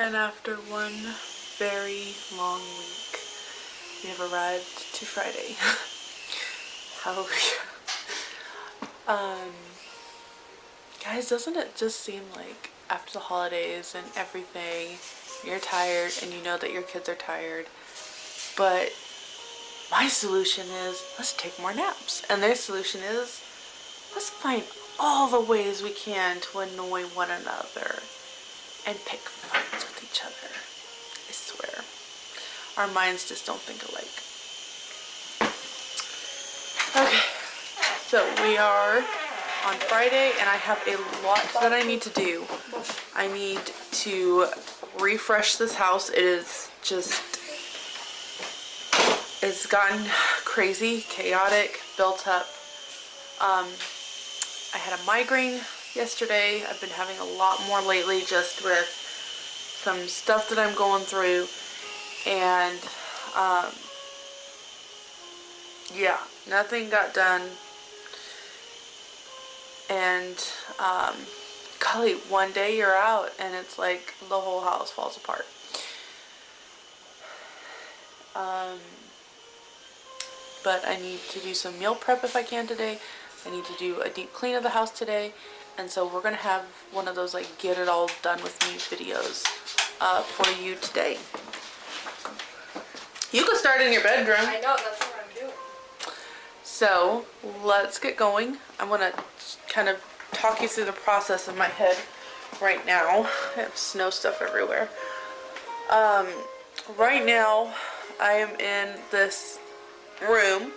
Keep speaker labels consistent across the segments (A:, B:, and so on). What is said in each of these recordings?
A: And after one very long week, we have arrived to Friday. Hallelujah. Guys, doesn't it just seem like after the holidays and everything, you're tired and you know that your kids are tired, but my solution is let's take more naps, and their solution is let's find all the ways we can to annoy one another and pick fights with each other. I swear. Our minds just don't think alike. Okay, so we are on Friday and I have a lot that I need to do. I need to refresh this house. It is just, it's gotten crazy, chaotic, built up. I had a migraine yesterday. I've been having a lot more lately just with some stuff that I'm going through, and yeah, nothing got done. And golly, one day you're out and it's like the whole house falls apart. But I need to do some meal prep if I can today. I need to do a deep clean of the house today, and so we're gonna have one of those like get it all done with me videos for you today. You can start in your bedroom.
B: I know, that's what I'm doing.
A: So let's get going. I'm gonna kind of talk you through the process in my head right now. I have snow stuff everywhere. Right now I am in this room.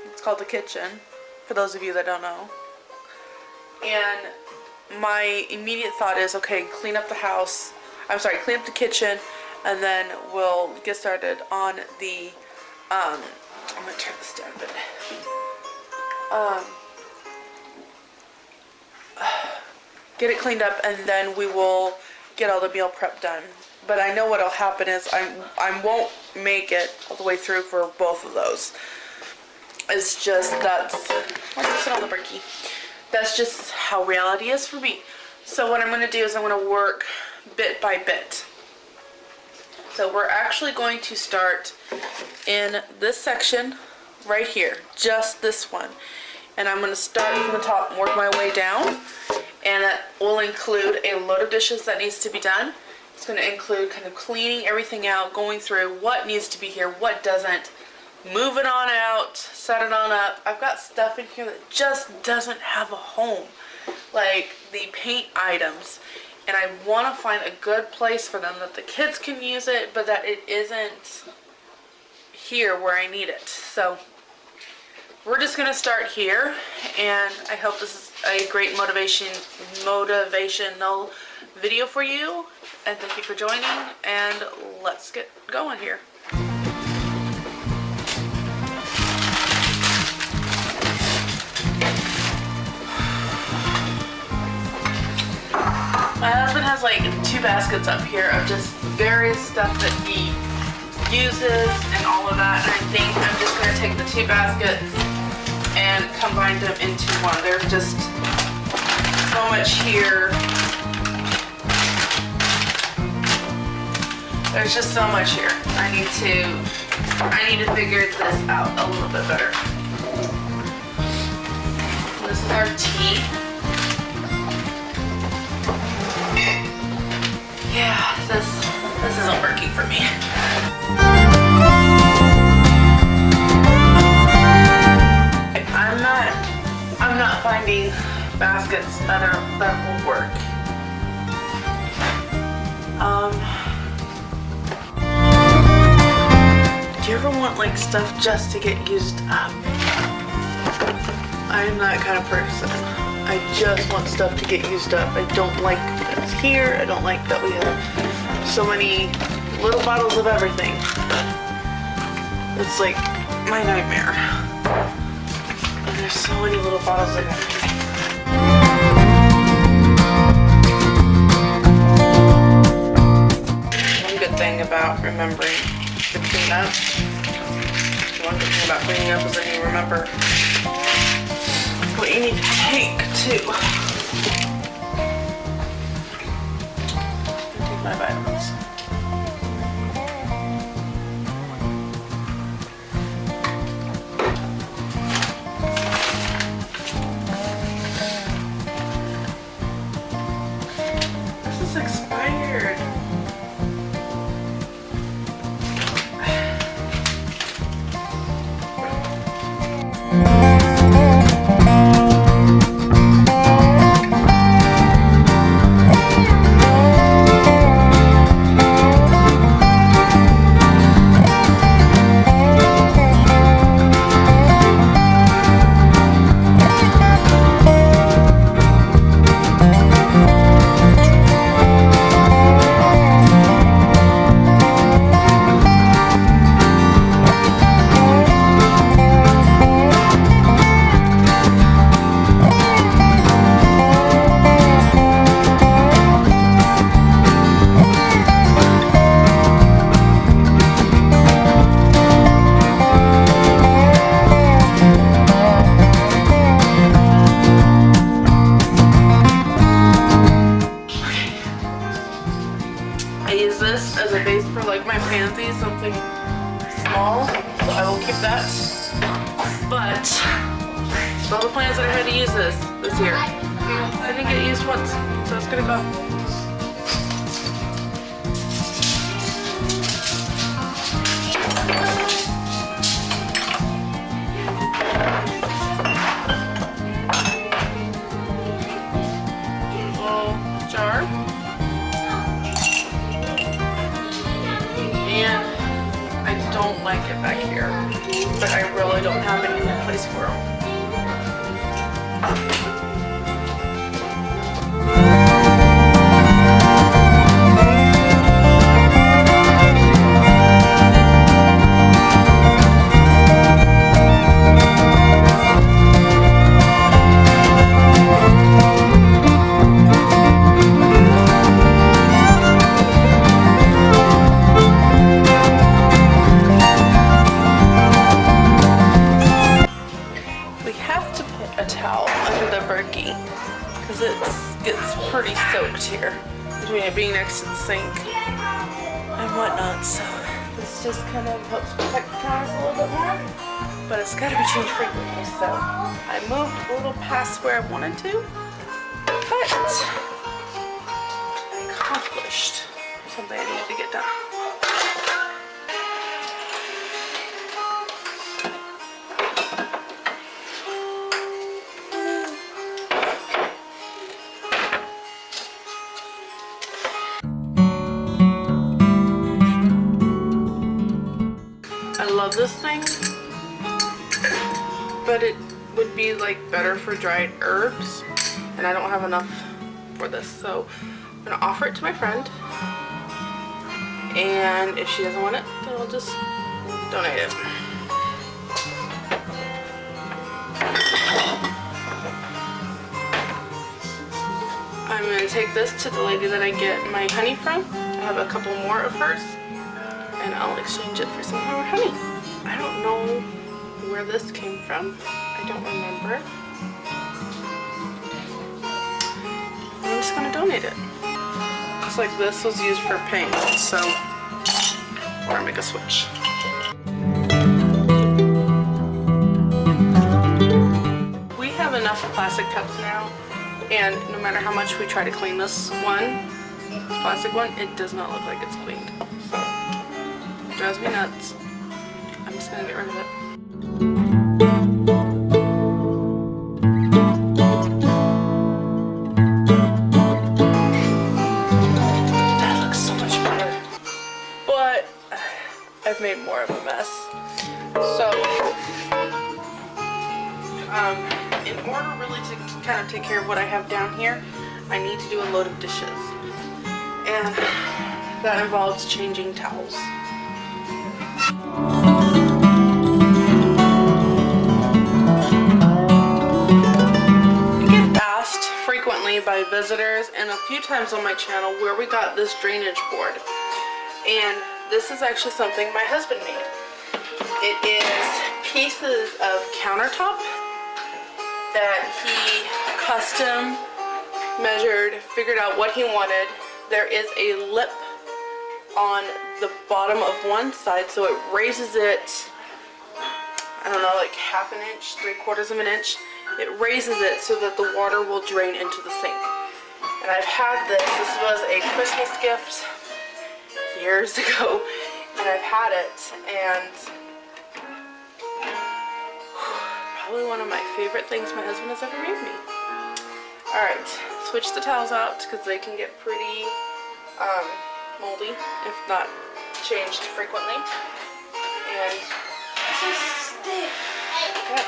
A: It's called the kitchen, for those of you that don't know. And my immediate thought is, okay, clean up the house. I'm sorry, clean up the kitchen, and then we'll get started on the, I'm gonna turn this down a bit. Get it cleaned up, and then we will get all the meal prep done. But I know what'll happen is I won't make it all the way through for both of those. It's just that's, I'll just sit on the brickie. That's just how reality is for me. So what I'm going to do is I'm going to work bit by bit. So we're actually going to start in this section right here, just this one. And I'm going to start from the top and work my way down. And that will include a load of dishes that needs to be done. It's going to include kind of cleaning everything out, going through what needs to be here, what doesn't, move it on out, set it on up. I've got stuff in here that just doesn't have a home, like the paint items, and I want to find a good place for them that the kids can use it, but that it isn't here where I need it. So we're just going to start here, and I hope this is a great motivational video for you, and thank you for joining, and let's get going here. My husband has like 2 baskets up here of just various stuff that he uses and all of that, and I think I'm just going to take the 2 baskets and combine them into one. There's just so much here. There's just so much here. I need to figure this out a little bit better. This is our tea. Yeah, this isn't working for me. I'm not finding baskets that will work. Do you ever want like stuff just to get used up? I am that kind of person. I just want stuff to get used up. I don't like that it's here. I don't like that we have so many little bottles of everything. It's like my nightmare. And there's so many little bottles of everything. One good thing about remembering to clean up. One good thing about cleaning up is that you remember what you need to take too. Take my vitamins. This is expired. As a base for like my pansies, something small, so I will keep that. But all the plants that I had to use this year, I didn't get used once, so it's gonna go. Little jar. I don't like it back here, but I really don't have any place for them. Because it gets pretty soaked here between it being next to the sink and whatnot, so this just kind of helps protect the counters a little bit more, but it's got to be changed frequently, so I moved a little past where I wanted to, but I accomplished something I needed to get done. I love this thing, but it would be like better for dried herbs, and I don't have enough for this, so I'm gonna offer it to my friend, and if she doesn't want it, then I'll just donate it. I'm gonna take this to the lady that I get my honey from. I have a couple more of hers, and I'll exchange it for some more honey. I don't know where this came from. I don't remember. I'm just gonna donate it. Looks like this was used for paint, so we're gonna make a switch. We have enough plastic cups now, and no matter how much we try to clean this plastic one, it does not look like it's cleaned. So it drives me nuts. I'm just gonna get rid of it. That looks so much better. But I've made more of a mess. So in order really to kind of take care of what I have down here, I need to do a load of dishes. And that involves changing towels. I get asked frequently by visitors and a few times on my channel where we got this drainage board. And this is actually something my husband made. It is pieces of countertop that he custom measured, figured out what he wanted. There is a lip on the bottom of one side, so it raises it, I don't know, like half an inch, 3/4 of an inch. It raises it so that the water will drain into the sink. And I've had this. This was a Christmas gift years ago, and I've had it, and probably one of my favorite things my husband has ever made me. Alright, switch the towels out because they can get pretty moldy if not changed frequently. And this is thick. Okay.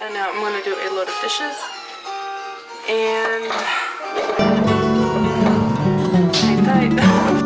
A: And now I'm going to do a load of dishes. And night night.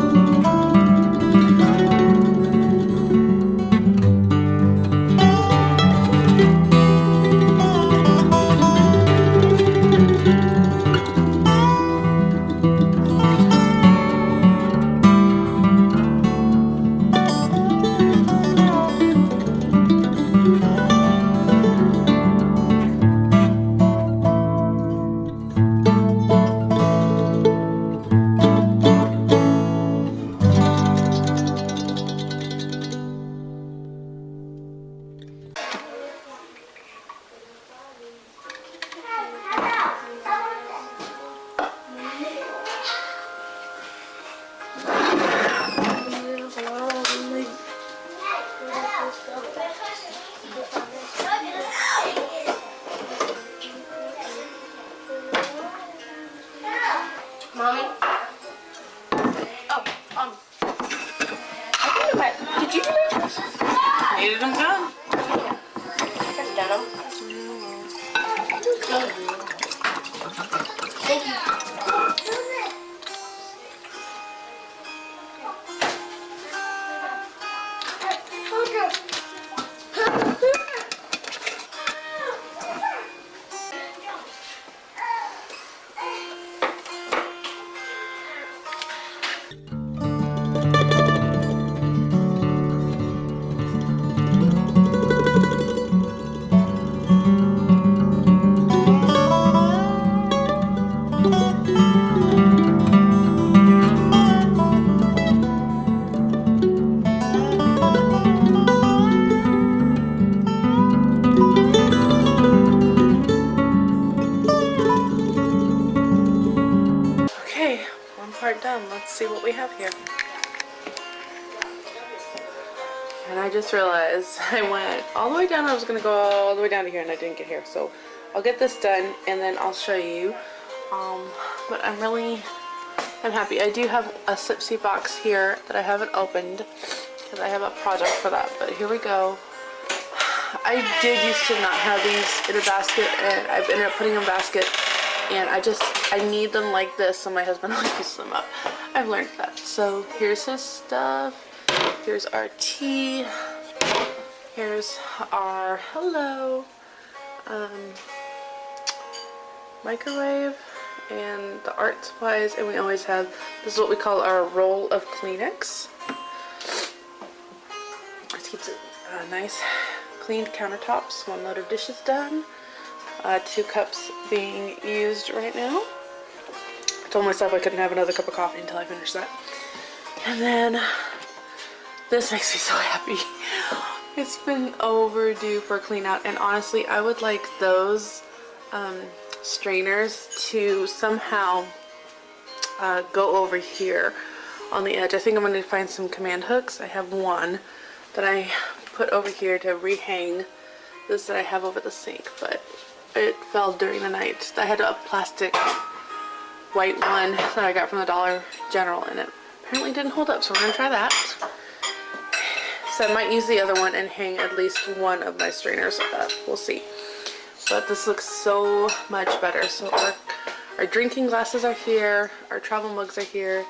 B: Mommy? Did you do my
A: Needed them done.
B: I've done them. Thank you.
A: Okay, one part done. Let's see what we have here. And I just realized I went all the way down. I was going to go all the way down to here and I didn't get here. So I'll get this done and then I'll show you. But I'm happy. I do have a Sipsy box here that I haven't opened because I have a project for that. But here we go. I did used to not have these in a basket, and I've ended up putting them in a basket, and I need them like this so my husband will use them up. I've learned that. So here's his stuff. Here's our tea. Here's our microwave and the art supplies, and we always have, this is what we call our roll of Kleenex. This keeps it nice. Cleaned countertops, 1 load of dishes done, 2 cups being used right now. I told myself I couldn't have another cup of coffee until I finished that. And then this makes me so happy. It's been overdue for a clean out, and honestly I would like those strainers to somehow go over here on the edge. I think I'm going to find some command hooks. I have one that I put over here to rehang this that I have over the sink, but it fell during the night. I had a plastic white one that I got from the Dollar General, and it apparently didn't hold up, so we're going to try that. So I might use the other one and hang at least one of my strainers with that. We'll see. But this looks so much better. So our drinking glasses are here, our travel mugs are here,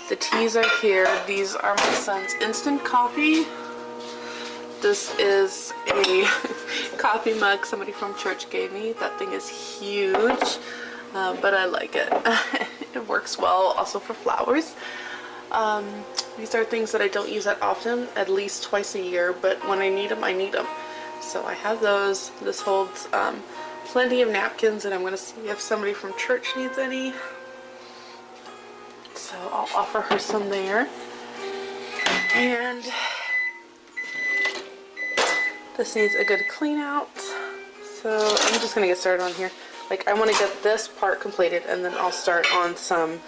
A: the teas are here. These are my son's instant coffee. This is a coffee mug somebody from church gave me. That thing is huge, but I like it. It works well also for flowers. These are things that I don't use that often, at least twice a year, but when I need them, I need them. So I have those. This holds plenty of napkins, and I'm going to see if somebody from church needs any. So I'll offer her some there. And this needs a good clean out. So I'm just gonna get started on here. Like, I want to get this part completed and then I'll start on some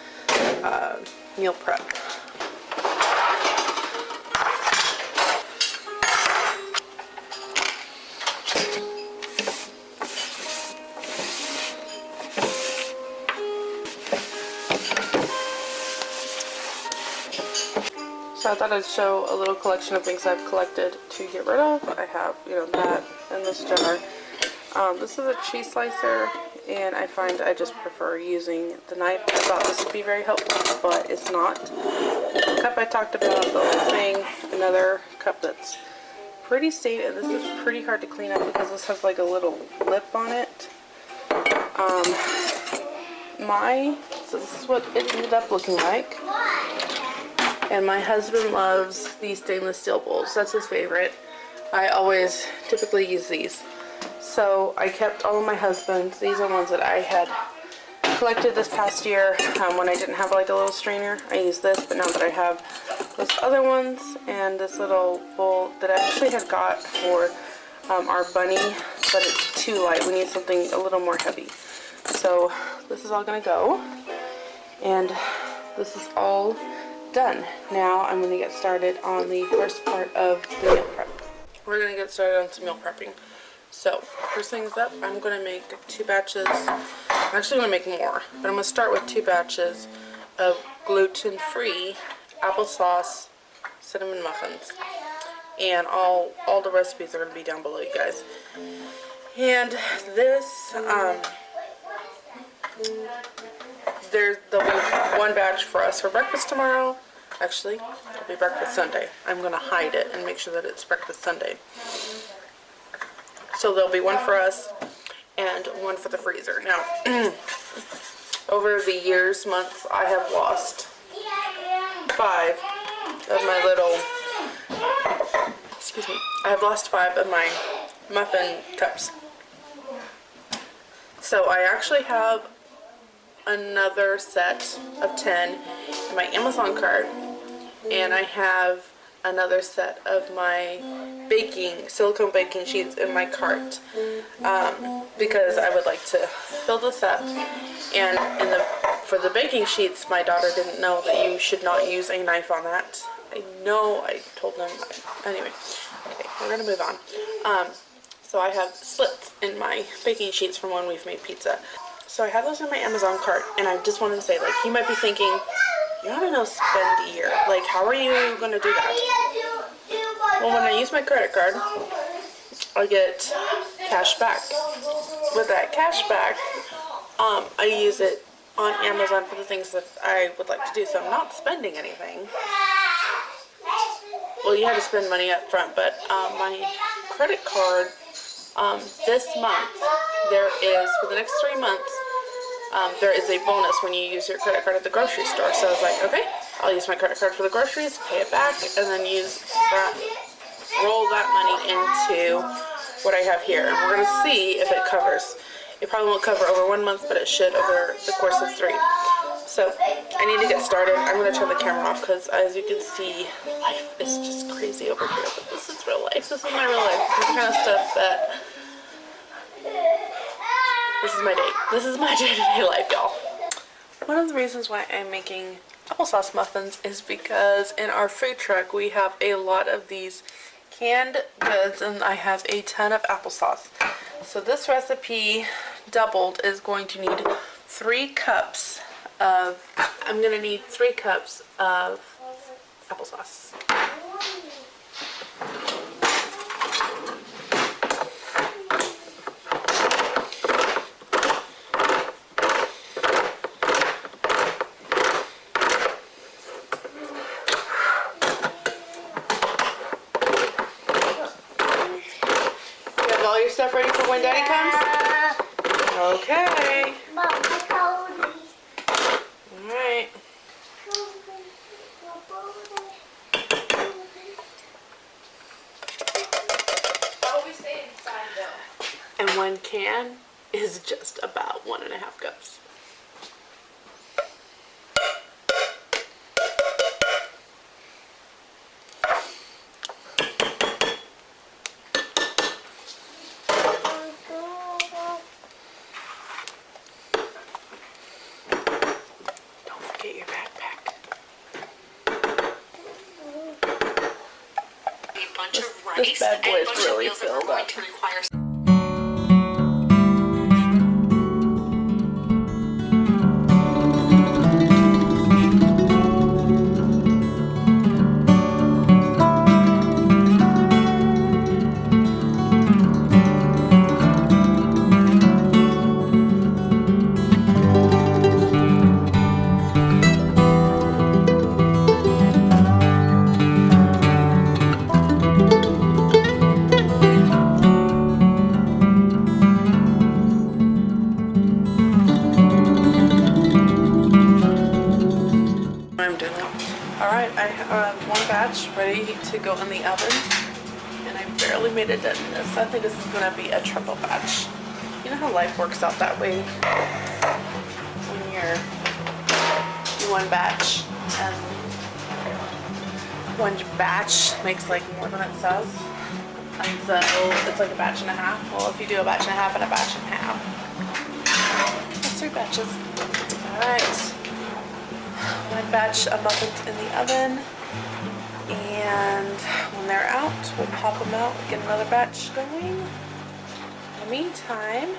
A: meal prep. So I thought I'd show a little collection of things I've collected to get rid of. I have, you know, that and this jar. This is a cheese slicer, and I find I just prefer using the knife. I thought this would be very helpful, but it's not. The cup I talked about, the whole thing, another cup that's pretty stained, and this is pretty hard to clean up because this has like a little lip on it. So this is what it ended up looking like. And my husband loves these stainless steel bowls. That's his favorite. I always typically use these. So I kept all of my husband's. These are ones that I had collected this past year when I didn't have like a little strainer. I used this, but now that I have those other ones and this little bowl that I actually had got for our bunny, but it's too light. We need something a little more heavy. So this is all gonna go, and this is all done. Now I'm going to get started on the first part of the meal prep. We're going to get started on some meal prepping. So first things up, I'm going to make 2 batches. I'm actually going to make more, but I'm going to start with 2 batches of gluten-free applesauce cinnamon muffins. And all the recipes are going to be down below, you guys. And this, there'll be 1 batch for us for breakfast tomorrow. Actually, it'll be breakfast Sunday. I'm going to hide it and make sure that it's breakfast Sunday. So there'll be 1 for us and 1 for the freezer. Now, over the months, I have lost 5 of my little, excuse me, I have lost 5 of my muffin cups. So I actually have another set of 10 in my Amazon cart, and I have another set of my silicone baking sheets in my cart, because I would like to fill this up. And for the baking sheets, my daughter didn't know that you should not use a knife on that. I know, I told them. Anyway, okay, we're gonna move on. So I have slits in my baking sheets from when we've made pizza. So I have those in my Amazon cart, and I just wanted to say, like, you might be thinking, you're not gonna spend a year. Like, how are you gonna do that? Well, when I use my credit card, I get cash back. With that cash back, I use it on Amazon for the things that I would like to do. So I'm not spending anything. Well, you have to spend money up front, but my credit card, this month, there is, for the next 3 months, there is a bonus when you use your credit card at the grocery store. So I was like, okay, I'll use my credit card for the groceries, pay it back, and then use that, roll that money into what I have here. And we're going to see if it covers. It probably won't cover over 1 month, but it should over the course of 3. So I need to get started. I'm going to turn the camera off because, as you can see, life is just crazy over here. But this is real life. This is my real life. This is the kind of stuff that... This is my day. This is my day-to-day life, y'all. One of the reasons why I'm making applesauce muffins is because in our food truck we have a lot of these canned goods, and I have a ton of applesauce. So this recipe doubled is going to need 3 cups of, I'm going to need 3 cups of applesauce. All your stuff ready for when Daddy comes? Okay. Alright.
B: Always stay inside though.
A: And 1 can is just about 1.5 cups.
C: bunch of rice
A: this bad boy
C: and a
A: is
C: bunch
A: really
C: of meals that are
A: filled
C: going
A: up.
C: to require.
A: I'm doing it. Alright, I have one batch ready to go in the oven, and I barely made a dent in this. I think this is going to be a triple batch. You know how life works out that way when you're one batch and one batch makes like more than it says, and so it's like a batch and a half. Well, if you do a batch and a half and a batch and a half, that's 3 batches. Alright, one batch of muffins in the oven, and when they're out, we'll pop them out and get another batch going. In the meantime,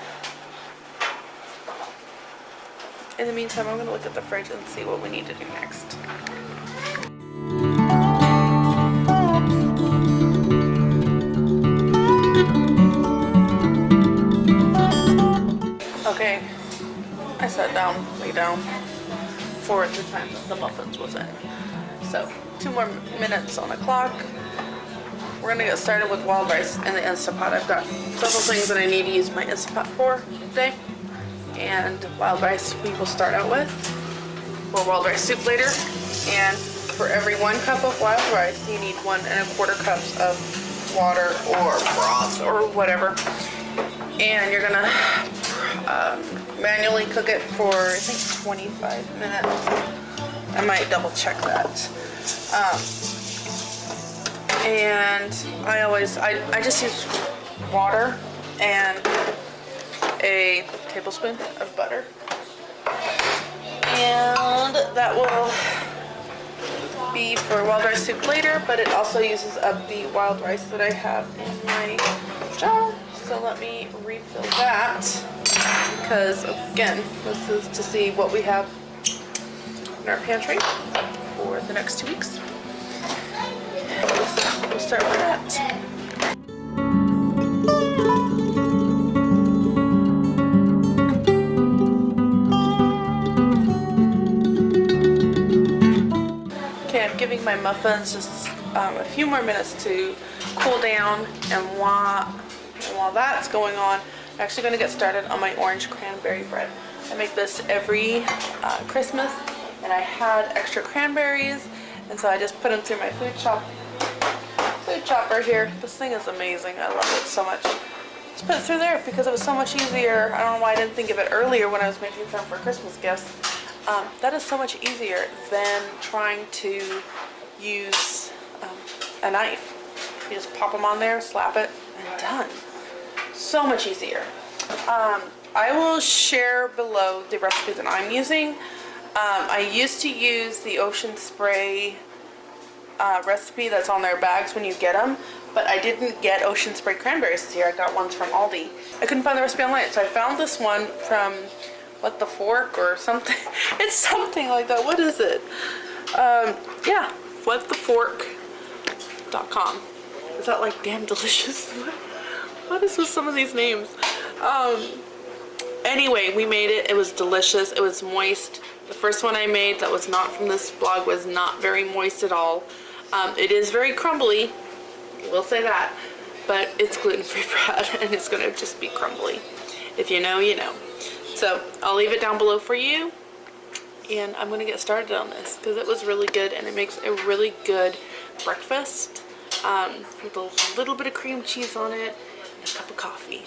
A: I'm going to look at the fridge and see what we need to do next. Okay, I sat down, lay down for the time that the muffins was in. So, 2 more minutes on the clock. We're gonna get started with wild rice in the Instant Pot. I've got several things that I need to use my Instant Pot for today. And wild rice we will start out with. Or wild rice soup later. And for every 1 cup of wild rice, you need 1 1/4 cups of water or broth or whatever. And you're gonna manually cook it for, I think, 25 minutes. I might double check that. And I just use water and a tablespoon of butter. And that will be for wild rice soup later, but it also uses up the wild rice that I have in my jar. So let me refill that, because again, this is to see what we have in our pantry for the next 2 weeks. We'll start with that. Okay, I'm giving my muffins just a few more minutes to cool down, and while that's going on, I'm actually going to get started on my orange cranberry bread. I make this every Christmas, and I had extra cranberries, and so I just put them through my food chopper here. This thing is amazing. I love it so much. Just put it through there because it was so much easier. I don't know why I didn't think of it earlier when I was making them for Christmas gifts. That is so much easier than trying to use a knife. You just pop them on there, slap it, and done. So much easier. I will share below the recipe that I'm using. I used to use the Ocean Spray recipe that's on their bags when you get them, but I didn't get Ocean Spray cranberries this year. I got ones from Aldi. I couldn't find the recipe online, so I found this one from What the Fork or something. It's something like that. What is it? Yeah, whatthefork.com. Is that like damn delicious? What is with some of these names? Anyway, we made it. It was delicious. It was moist. The first one I made that was not from this blog was not very moist at all. It is very crumbly, we'll say that, but it's gluten-free bread and it's going to just be crumbly. If you know, you know. So I'll leave it down below for you, and I'm going to get started on this because it was really good, and it makes a really good breakfast with a little bit of cream cheese on it and a cup of coffee.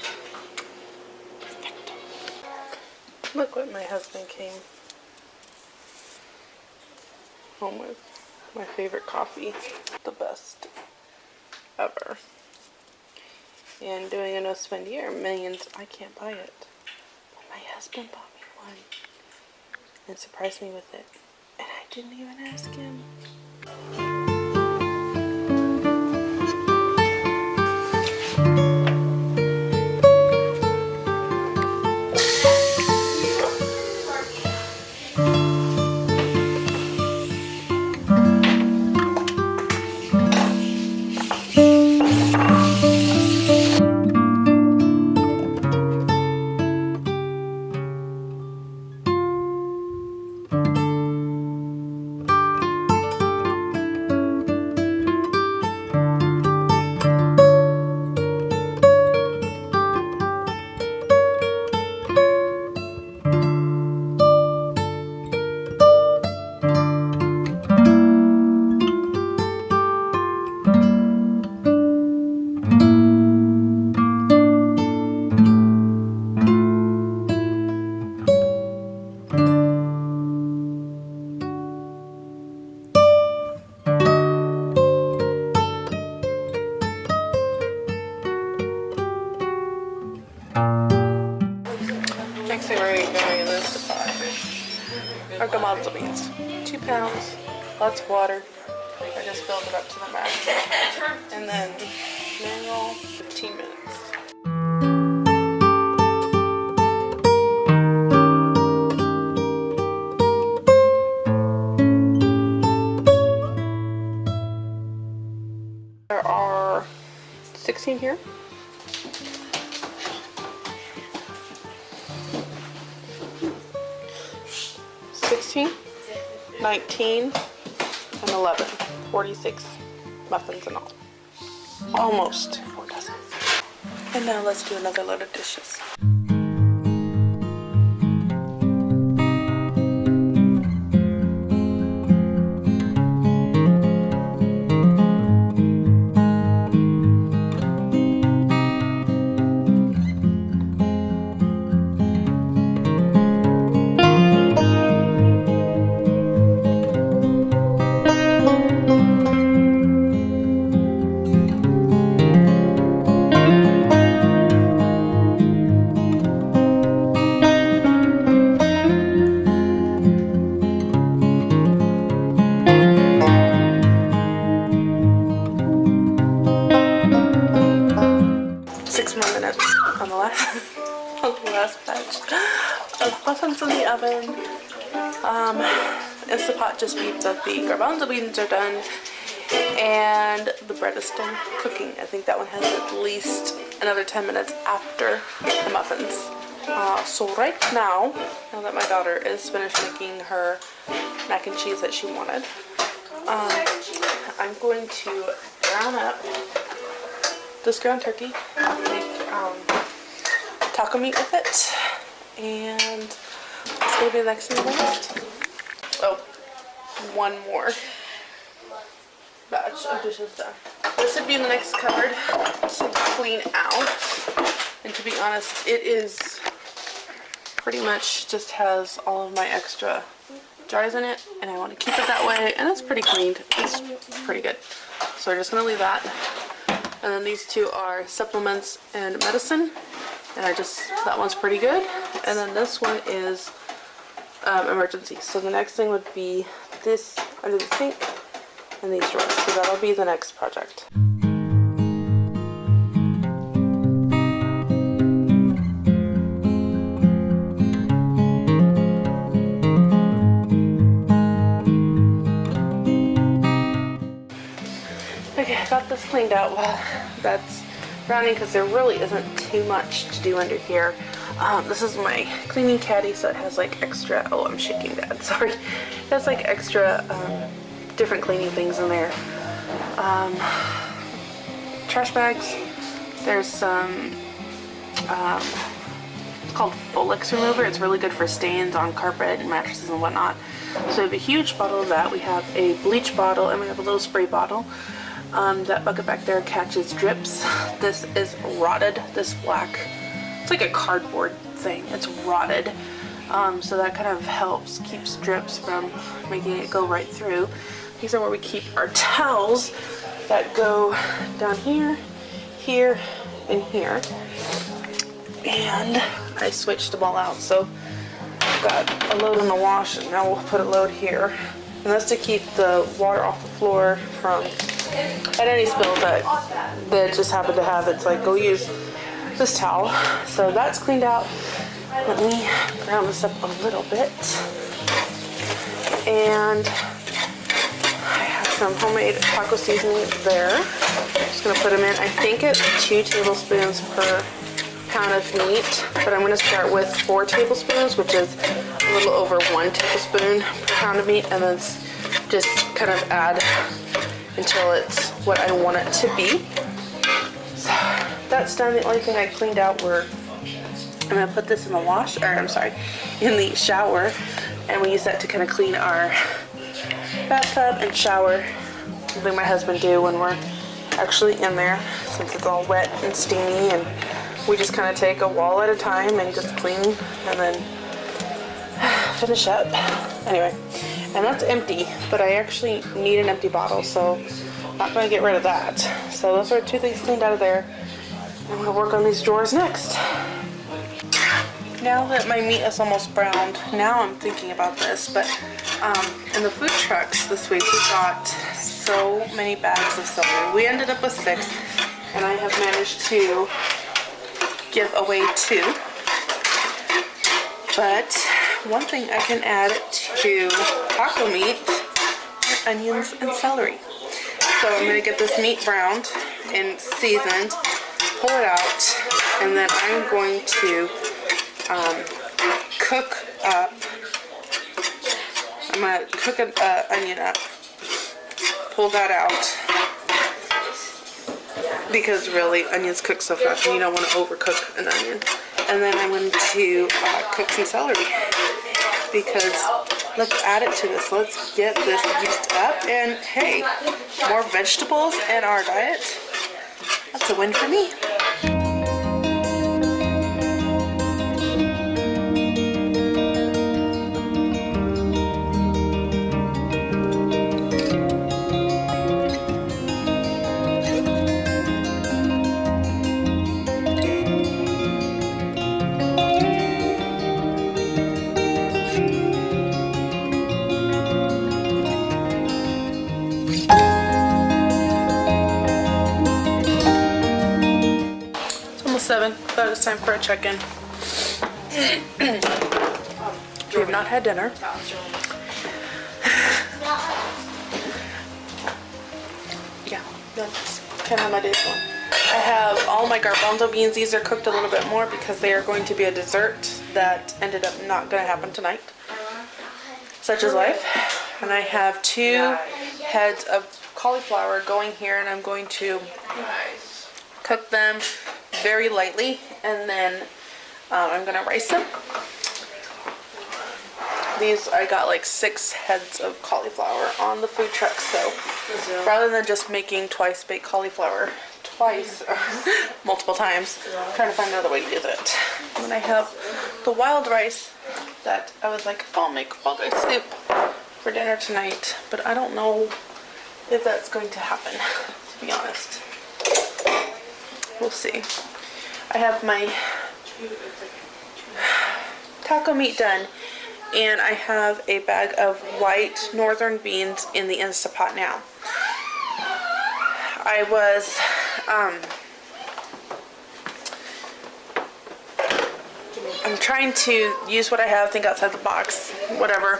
A: Perfect. Look what my husband came home with. My favorite coffee. The best ever. And doing a no spend year means I can't buy it. But my husband bought me one and surprised me with it. And I didn't even ask him. garbanzo beans. 2 pounds, lots of water. I just filled it up to the max. And then marinol, 15 minutes. There are 16 here. 16, 19, and 11. 46 muffins in all. Almost 4 dozen. And now let's do another load of dishes. Last batch of muffins in the oven. Instapot just means that the garbanzo beans are done and the bread is still cooking. I think that one has at least another 10 minutes after the muffins. So right now that my daughter is finished making her mac and cheese that she wanted, I'm going to brown up this ground turkey, make taco meat with it, and that's going to be the next thing on the list. Oh, one more batch of dishes done. This would be in the next cupboard to clean out, and to be honest, it is pretty much just has all of my extra jars in it, and I want to keep it that way, and it's pretty cleaned. It's pretty good. So we're just going to leave that. And then these two are supplements and medicine. And that one's pretty good. And then this one is emergency. So the next thing would be this under the sink and these drawers. So that'll be the next project. Okay, I got this cleaned out while that's browning because there really isn't too much to do under here. This is my cleaning caddy, so it has like extra, oh, I'm shaking that, sorry. It has like extra different cleaning things in there. Trash bags. There's some, it's called Folex remover. It's really good for stains on carpet and mattresses and whatnot. So we have a huge bottle of that. We have a bleach bottle and we have a little spray bottle. That bucket back there catches drips. This is rotted, this black, it's like a cardboard thing, it's rotted. So that kind of helps, keeps drips from making it go right through. These are where we keep our towels that go down here, here, and here. And I switched them all out, so I've got a load in the wash, and now we'll put a load here. And that's to keep the water off the floor from at any spill that just happen to have. It's like, go use this towel. So that's cleaned out. Let me brown this up a little bit. And I have some homemade taco seasoning there. Just gonna put them in. I think it's 2 tablespoons per pound of meat, but I'm gonna start with 4 tablespoons, which is a little over 1 tablespoon per pound of meat, and then just kind of add until it's what I want it to be. So that's done. The only thing I cleaned out were, I'm gonna put this in the in the shower, and we use that to kind of clean our bathtub and shower. Something my husband do when we're actually in there, since it's all wet and steamy, and we just kind of take a wall at a time and just clean and then finish up. Anyway, and that's empty, but I actually need an empty bottle, so I'm not going to get rid of that. So those are 2 things cleaned out of there. I'm going to work on these drawers next. now that my meat is almost browned, now I'm thinking about this, but in the food trucks this week we got so many bags of celery. We ended up with 6, and I have managed to give away 2. But one thing I can add to taco meat are onions and celery. So I'm going to get this meat browned and seasoned, pull it out, and then I'm going to cook up. I'm going to cook an onion up, pull that out, because really onions cook so fast and you don't want to overcook an onion. And then I'm going to cook some celery, because let's add it to this. Let's get this used up, and hey, more vegetables in our diet. That's a win for me. It's almost 7. Thought it's time for a check-in. We have not had dinner. Yeah, that's kind of how my day's going. I have all my garbanzo beans. These are cooked a little bit more because they are going to be a dessert that ended up not going to happen tonight. Such is life. And I have 2 heads of cauliflower going here, and I'm going to cook them very lightly, and then I'm going to rice them. These, I got like 6 heads of cauliflower on the food truck, so rather than just making twice baked cauliflower twice, multiple times, I'm trying to find another way to do it. And then I have the wild rice that I was like, I'll make wild rice soup for dinner tonight, but I don't know if that's going to happen, to be honest. We'll see. I have my taco meat done, and I have a bag of white northern beans in the Instapot now. I was I'm trying to use what I have, think outside the box, whatever,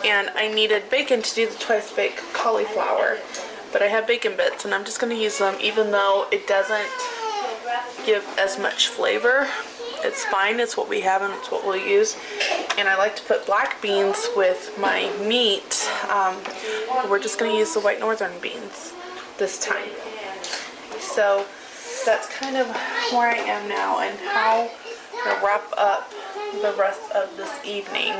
A: and I needed bacon to do the twice baked cauliflower, but I have bacon bits, and I'm just going to use them, even though it doesn't give as much flavor. It's fine, it's what we have and it's what we'll use. And I like to put black beans with my meat. We're just going to use the white northern beans this time. So that's kind of where I am now, and how to wrap up the rest of this evening.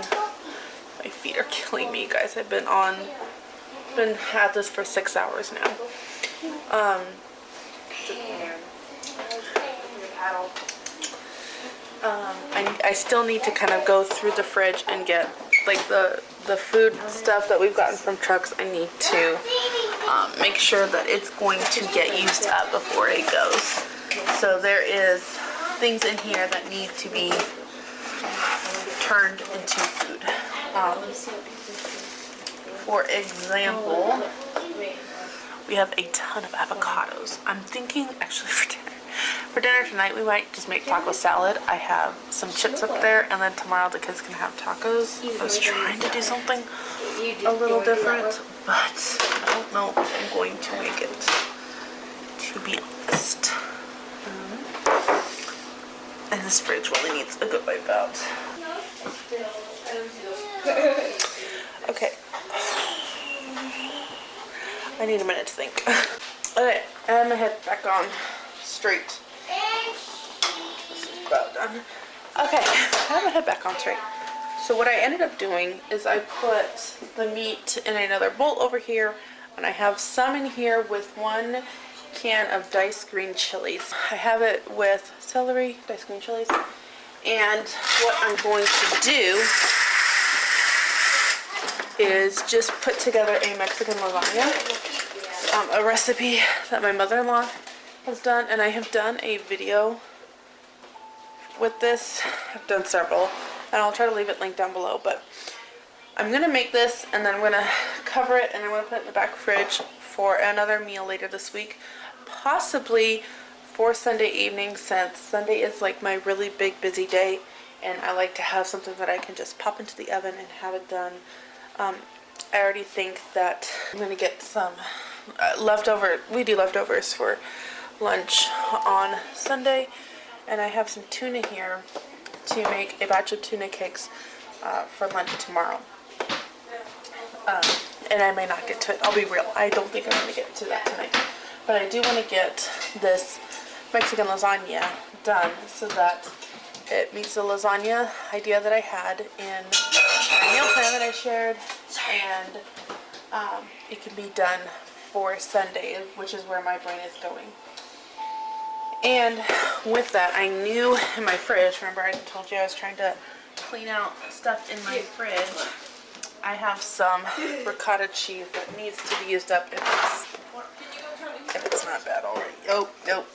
A: My feet are killing me, guys. I've been at this for 6 hours now. I still need to kind of go through the fridge and get like the food stuff that we've gotten from trucks. I need to make sure that it's going to get used up before it goes. So there is things in here that need to be turned into food. For example, we have a ton of avocados. I'm thinking actually for dinner tonight we might just make taco salad. I have some chips up there, and then tomorrow the kids can have tacos. I was trying to do something a little different, but I don't know if I'm going to make it, to be honest. And this fridge really needs a good wipe out. Okay. I need a minute to think. Okay, and my head back on straight. This is about done. Okay, I have my head back on straight. So what I ended up doing is I put the meat in another bowl over here, and I have some in here with 1 can of diced green chilies. I have it with celery, diced green chilies, and what I'm going to do is just put together a Mexican lasagna, a recipe that my mother-in-law has done, and I have done a video with this. I've done several, and I'll try to leave it linked down below, but I'm gonna make this and then I'm gonna cover it and I'm gonna put it in the back fridge for another meal later this week, possibly for Sunday evening, since Sunday is like my really big busy day and I like to have something that I can just pop into the oven and have it done. I already think that I'm gonna get some we do leftovers for lunch on Sunday, and I have some tuna here to make a batch of tuna cakes for lunch tomorrow. And I may not get to it. I'll be real. I don't think I'm going to get to that tonight. But I do want to get this Mexican lasagna done so that it meets the lasagna idea that I had in my meal plan that I shared. And it can be done for Sunday, which is where my brain is going. And with that, I knew in my fridge, remember I told you I was trying to clean out stuff in my fridge. I have some ricotta cheese that needs to be used up if it's not bad already. Oh, nope.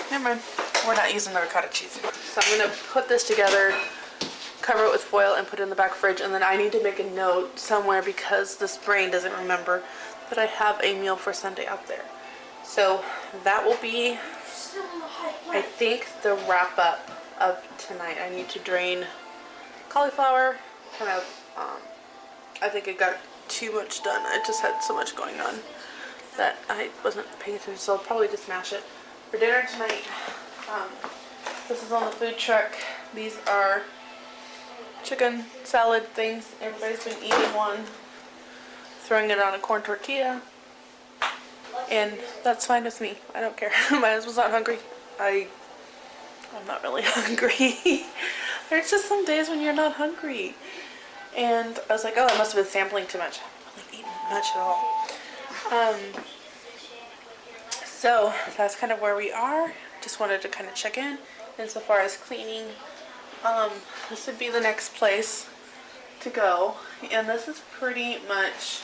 A: Never mind. We're not using the ricotta cheese. So I'm going to put this together, cover it with foil, and put it in the back fridge. And then I need to make a note somewhere because this brain doesn't remember that I have a meal for Sunday out there. So that will be, I think, the wrap up of tonight. I need to drain cauliflower. Kind of, I think it got too much done. I just had so much going on that I wasn't paying attention, so I'll probably just mash it. For dinner tonight, this is on the food truck. These are chicken salad things. Everybody's been eating one, throwing it on a corn tortilla, and that's fine with me. I don't care. My husband's not hungry. I'm not really hungry. There's just some days when you're not hungry. And I was like, oh, I must have been sampling too much. I haven't really eaten much at all. So that's kind of where we are. Just wanted to kind of check in. And so far as cleaning, this would be the next place to go. And this is pretty much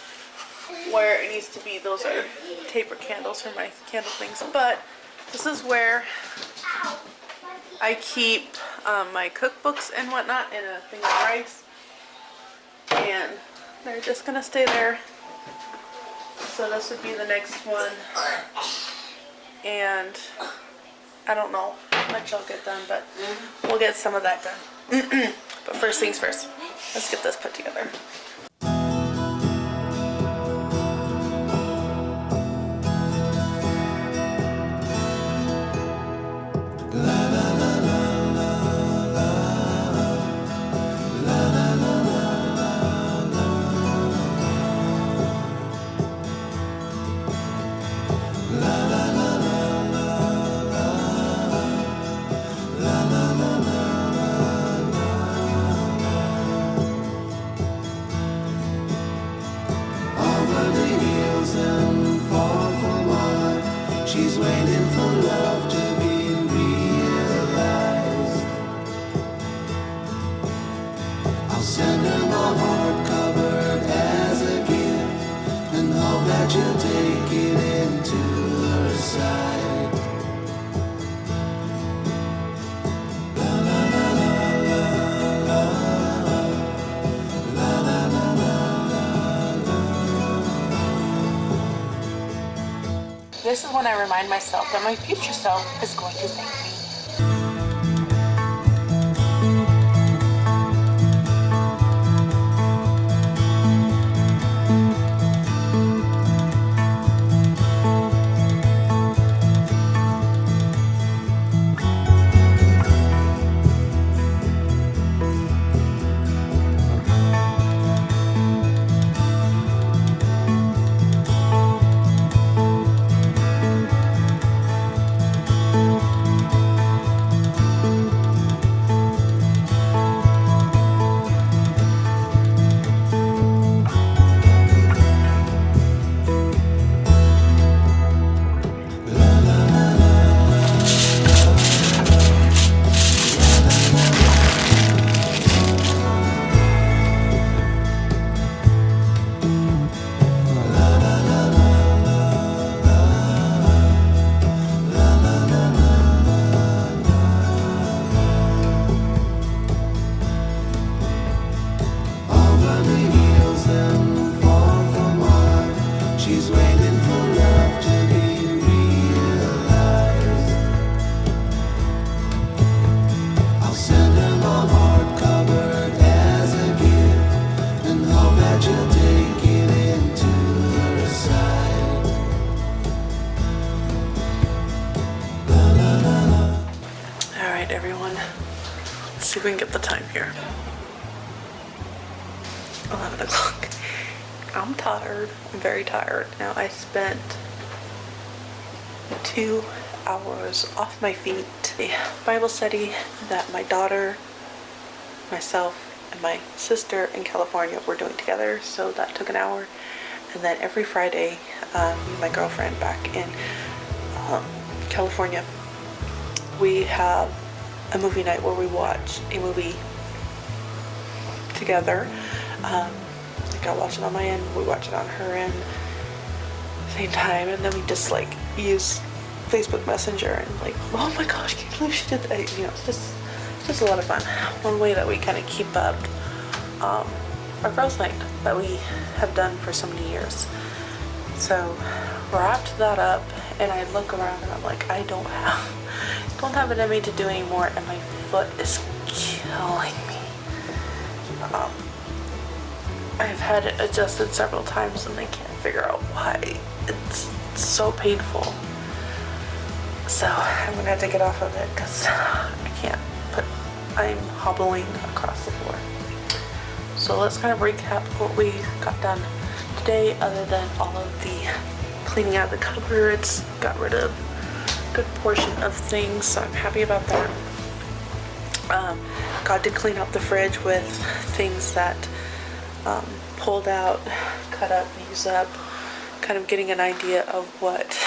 A: where it needs to be. Those are taper candles for my candle things. But this is where I keep my cookbooks and whatnot in a thing of rice, and they're just gonna stay there. So this would be the next one, and I don't know how much I'll get done, but we'll get some of that done. But first things first, let's get this put together.
C: She's waiting for love to be realized. I'll send her my heart covered as a gift, and hope that you'll take it into her side. La la la la la la la la la la.
A: This is when I remind myself that my future self is going to thank me. we can get the time here. 11 o'clock. I'm tired. I'm very tired. Now I spent 2 hours off my feet. A Bible study that my daughter, myself, and my sister in California were doing together. So that took an hour. And then every Friday, me and my girlfriend back in California, we have a movie night where we watch a movie together. Like I watch it on my end, we watch it on her end, same time, and then we just like use Facebook Messenger and like, oh my gosh, can you believe she did that? You know, it's just a lot of fun. One way that we kind of keep up our girls' night that we have done for so many years. So wrapped that up, and I look around and I'm like, I don't have it in me to do anymore, and my foot is killing me. I've had it adjusted several times and I can't figure out why. It's so painful. So I'm gonna have to get off of it because I'm hobbling across the floor. So let's kind of recap what we got done today, other than all of the cleaning out the cupboards. Got rid of a good portion of things, so I'm happy about that. Got to clean up the fridge with things that pulled out, cut up, used up, kind of getting an idea of what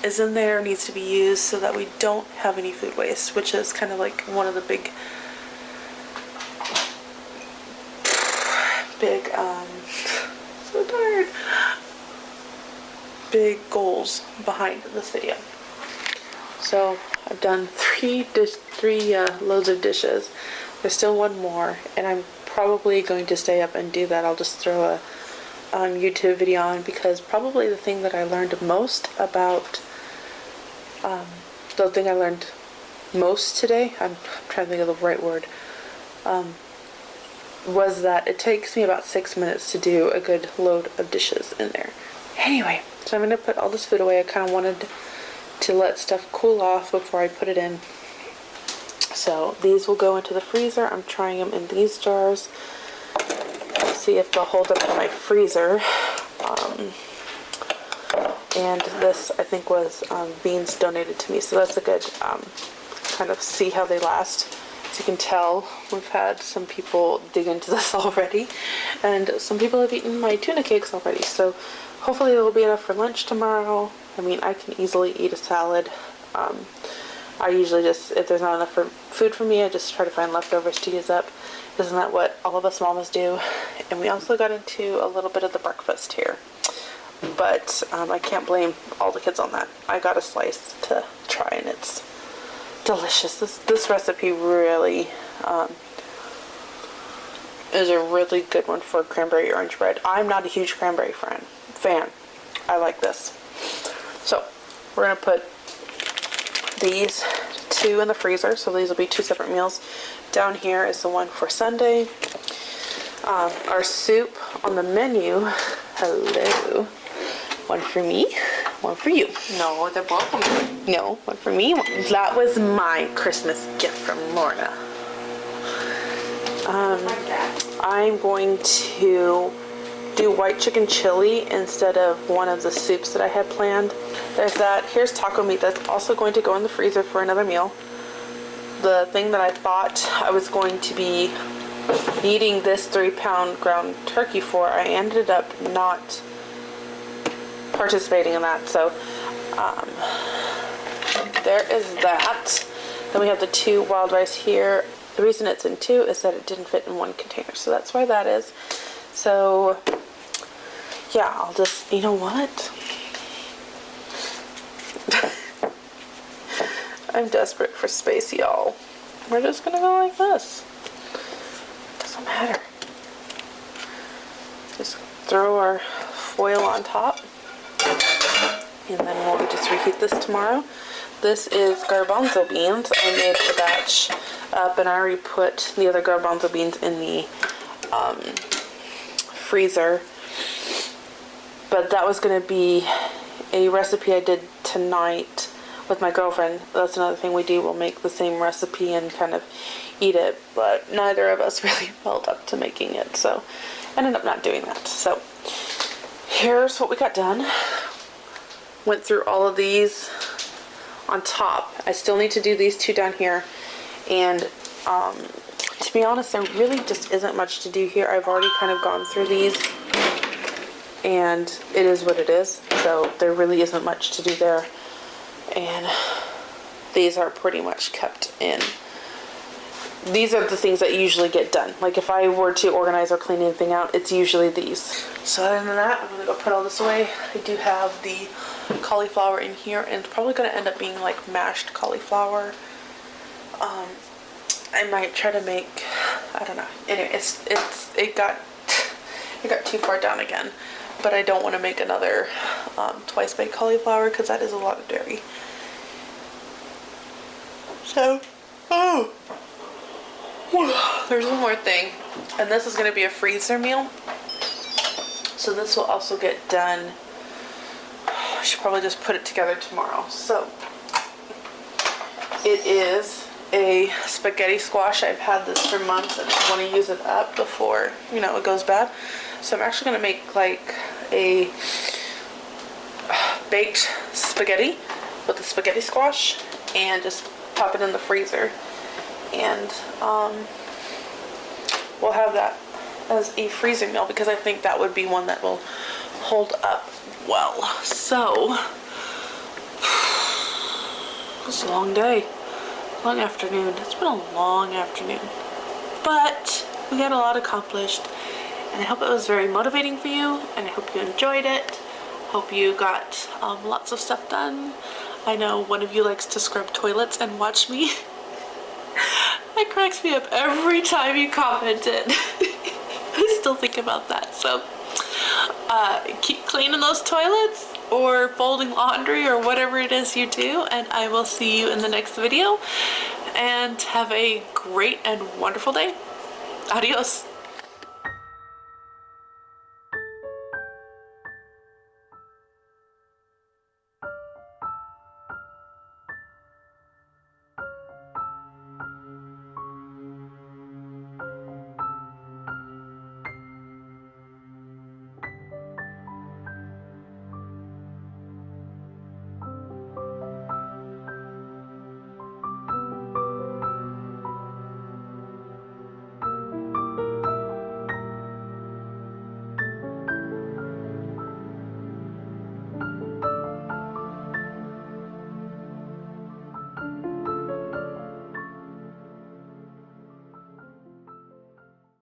A: is in there, needs to be used, so that we don't have any food waste, which is kind of like one of the big so tired, big goals behind this video. So I've done three loads of dishes. There's still one more, and I'm probably going to stay up and do that. I'll just throw a YouTube video on, because probably the thing that I learned most about, the thing I learned most today, I'm trying to think of the right word, was that it takes me about 6 minutes to do a good load of dishes in there. Anyway, so I'm going to put all this food away. I kind of wanted to let stuff cool off before I put it in. So these will go into the freezer. I'm trying them in these jars. Let's see if they'll hold up in my freezer. And this, I think, was beans donated to me. So that's a good kind of see how they last. As you can tell, we've had some people dig into this already. And some people have eaten my tuna cakes already. So hopefully there will be enough for lunch tomorrow. I mean, I can easily eat a salad. I usually just, if there's not enough food for me, I just try to find leftovers to use up. Isn't that what all of us mamas do? And we also got into a little bit of the breakfast here. But I can't blame all the kids on that. I got a slice to try, and it's delicious. This recipe really is a really good one for cranberry orange bread. I'm not a huge cranberry fan. I like this. So we're going to put these two in the freezer, so these will be two separate meals. Down here is the one for Sunday. Our soup on the menu, hello, one for me, one for you. No, they're both for me. No, one for me. That was my Christmas gift from Lorna. I'm going to do white chicken chili instead of one of the soups that I had planned. There's that. Here's taco meat that's also going to go in the freezer for another meal. The thing that I thought I was going to be needing this 3-pound ground turkey for, I ended up not participating in that. So there is that. Then we have the 2 wild rice here. The reason it's in 2 is that it didn't fit in 1 container, so that's why that is. So yeah, I'll just, you know what? I'm desperate for space, y'all. We're just gonna go like this. Doesn't matter. Just throw our foil on top, and then we'll just reheat this tomorrow. This is garbanzo beans. I made the batch up, and I already put the other garbanzo beans in the freezer. But that was going to be a recipe I did tonight with my girlfriend. That's another thing we do. We'll make the same recipe and kind of eat it, but neither of us really felt up to making it, so ended up not doing that. So here's what we got done. Went through all of these on top. I still need to do these two down here, and to be honest, there really just isn't much to do here. I've already kind of gone through these, and it is what it is, so there really isn't much to do there. And these are pretty much kept in. These are the things that usually get done. Like if I were to organize or clean anything out, it's usually these. So other than that, I'm gonna go put all this away. I do have the cauliflower in here, and it's probably gonna end up being like mashed cauliflower. I might try to make, I don't know. Anyway, it got too far down again, but I don't want to make another twice baked cauliflower because that is a lot of dairy. So, there's one more thing, and this is going to be a freezer meal. So this will also get done. I should probably just put it together tomorrow. So it is a spaghetti squash. I've had this for months and I want to use it up before, you know, it goes bad. So I'm actually going to make like a baked spaghetti with the spaghetti squash and just pop it in the freezer, and we'll have that as a freezer meal because I think that would be one that will hold up well. So it's a long day, long afternoon. It's been a long afternoon, but we got a lot accomplished, and I hope it was very motivating for you, and I hope you enjoyed it. Hope you got lots of stuff done. I know one of you likes to scrub toilets and watch me. It cracks me up every time you comment it. I still think about that. So keep cleaning those toilets or folding laundry or whatever it is you do, and I will see you in the next video, and have a great and wonderful day. Adios.